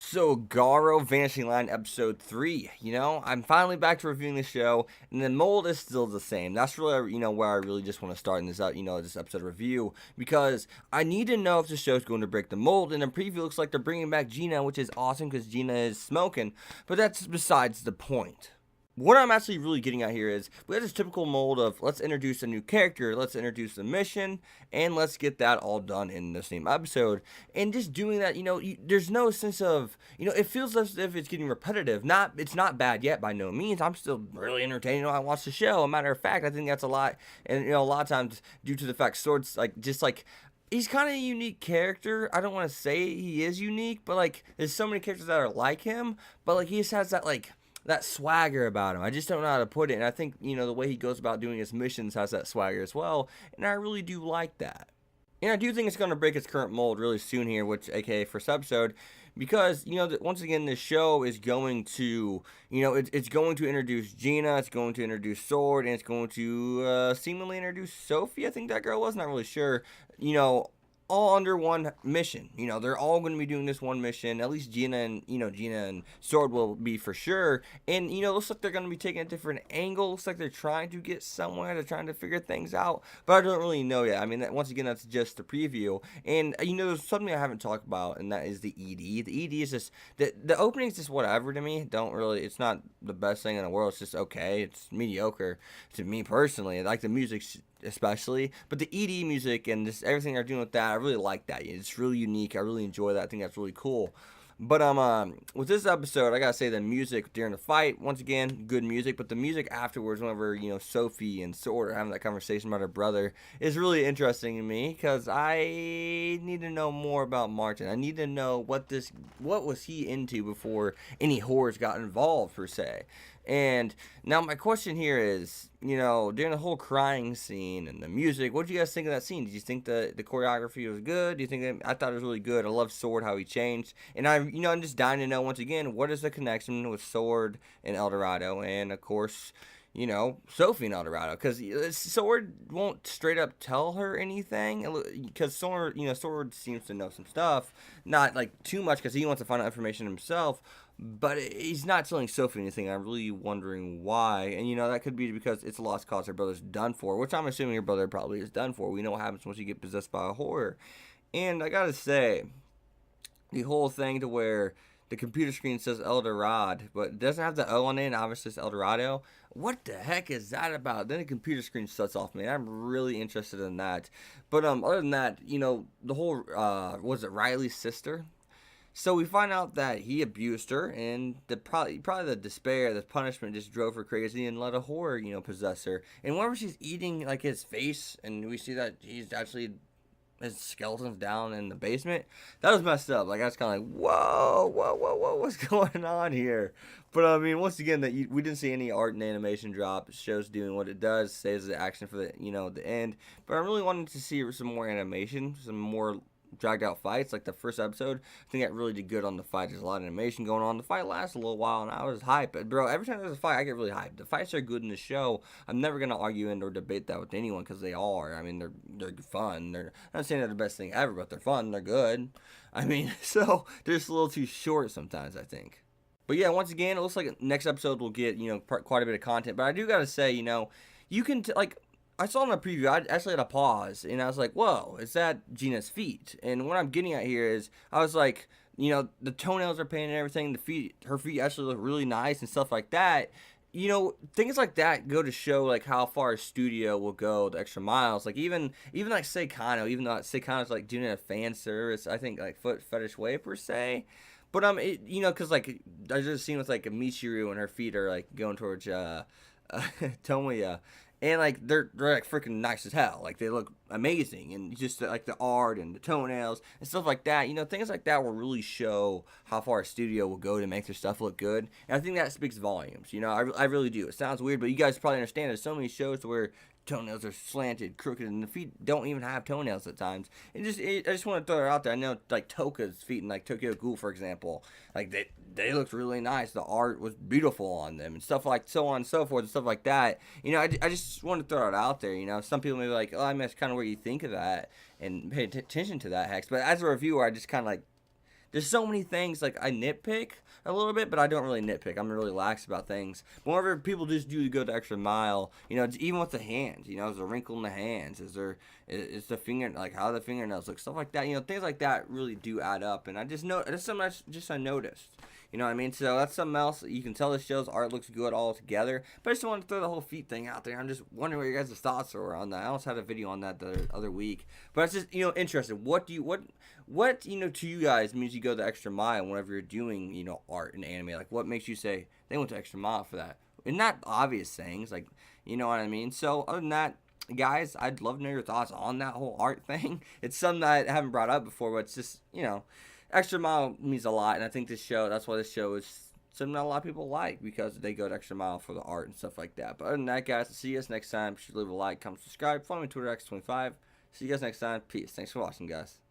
So, Garo Vanishing Line episode 3. I'm finally back to reviewing the show, and the mold is still the same. That's really, where I really just want to start in this, this episode review, because I need to know if the show's going to break the mold, and the preview looks like they're bringing back Gina, which is awesome because Gina is smoking, but that's besides the point. What I'm actually really getting at here is we have this typical mold of let's introduce a new character, let's introduce a mission, and let's get that all done in the same episode. And just doing that, there's no sense of, it feels as if it's getting repetitive. It's not bad yet by no means. I'm still really entertained when I watch the show. A matter of fact, I think that's a lot, and a lot of times due to the fact Sword's he's kind of a unique character. I don't want to say he is unique, but there's so many characters that are like him, but he just has that swagger about him. I just don't know how to put it. And I think, the way he goes about doing his missions has that swagger as well. And I really do like that. And I do think it's going to break its current mold really soon here, which, aka first episode, because, once again, this show is going to, it's going to introduce Gina, it's going to introduce Sword, and it's going to seemingly introduce Sophie, I think that girl was, not really sure, all under one mission. They're all going to be doing this one mission. At least Gina and Sword will be for sure. And, looks like they're going to be taking a different angle. Looks like they're trying to get somewhere. They're trying to figure things out. But I don't really know yet. I mean, once again, that's just a preview. And, there's something I haven't talked about, and that is the ED. The ED is just, the opening is just whatever to me. It's not the best thing in the world. It's just okay. It's mediocre to me personally. I like the music especially, but the ED music and just everything they're doing with that, I really like that. It's really unique. I really enjoy that. I think that's really cool. But with this episode, I gotta say the music during the fight, once again, good music. But the music afterwards, whenever Sophie and Sword are having that conversation about her brother, is really interesting to me because I need to know more about Martin. I need to know what was he into before any horrors got involved per se. And now my question here is, during the whole crying scene and the music, what did you guys think of that scene? Did you think the choreography was good? Do you think I thought it was really good? I love Sword, how he changed. And I'm just dying to know, once again, what is the connection with Sword and El Dorado? And, of course, Sophie and El Dorado, because Sword won't straight up tell her anything, because Sword seems to know some stuff, not too much, because he wants to find out information himself, but he's not telling Sophie anything. I'm really wondering why, and that could be because it's a lost cause. Her brother's done for, which I'm assuming her brother probably is done for. We know what happens once you get possessed by a horror, and I gotta say, the whole thing to where the computer screen says El Dorado, but it doesn't have the O on it, and obviously it's El Dorado. What the heck is that about? Then the computer screen shuts off, man. I'm really interested in that. But other than that, the whole, was it Riley's sister? So we find out that he abused her, and probably the despair, the punishment just drove her crazy and let a horror, possess her. And whenever she's eating, his face, and we see that he's actually, his skeleton's down in the basement, that was messed up. I was kind of whoa, what's going on here? But I mean, once again, we didn't see any art and animation drop. It shows doing what it does, saves the action for the end. But I really wanted to see some more animation, some more dragged out fights, like the first episode. I think that really did good on the fight. There's a lot of animation going on. The fight lasts a little while, and I was hyped. But bro, every time there's a fight, I get really hyped. The fights are good in the show. I'm never gonna argue or debate that with anyone because they are. I mean, they're fun. I'm not saying they're the best thing ever, but they're fun. They're good. I mean, so they're just a little too short sometimes, I think. But yeah, once again, it looks like next episode will get quite a bit of content. But I do gotta say, you can I saw in the preview, I actually had a pause, and I was like, whoa, is that Gina's feet? And what I'm getting at here is, I was like, the toenails are painted and everything, her feet actually look really nice and stuff like that. Things like that go to show, how far a studio will go the extra miles. Even Seikano, even though Seikano's, doing a fan service, I think, foot fetish way, per se. But, because, I just seen with, Michiru and her feet are, going towards, Tomoya. And they're freaking nice as hell. They look amazing, and just the art and the toenails and stuff like that. Things like that will really show how far a studio will go to make their stuff look good. And I think that speaks volumes. I really do. It sounds weird, but you guys probably understand. There's so many shows where toenails are slanted, crooked, and the feet don't even have toenails at times. I just want to throw it out there. I know Toka's feet in Tokyo Ghoul, for example, they looked really nice. The art was beautiful on them and stuff so on and so forth and stuff like that. I just want to throw it out there. Some people may be like, oh, I mean, that's kind of where you think of that and pay attention to that, Hex. But as a reviewer, I just kind of there's so many things like I nitpick a little bit, but I don't really nitpick. I'm really lax about things. But whenever people just do go the extra mile, even with the hands, is there a wrinkle in the hands? Is the finger, like how the fingernails look, stuff like that. Things like that really do add up, and I just know that's something I noticed. You know what I mean? So that's something else. You can tell this show's art looks good all together. But I just want to throw the whole feet thing out there. I'm just wondering what your guys' thoughts were on that. I also had a video on that the other week. But it's just, interesting. What to you guys means you go the extra mile whenever you're doing, art and anime? Like, what makes you say they went the extra mile for that? And not obvious things, like, you know what I mean? So other than that, guys, I'd love to know your thoughts on that whole art thing. It's something that I haven't brought up before, but it's just, extra mile means a lot, and I think that's why this show is something that a lot of people like, because they go the extra mile for the art and stuff like that. But other than that, guys, I'll see you guys next time. Be sure to leave a like, comment, subscribe, follow me on Twitter, X25. See you guys next time. Peace. Thanks for watching, guys.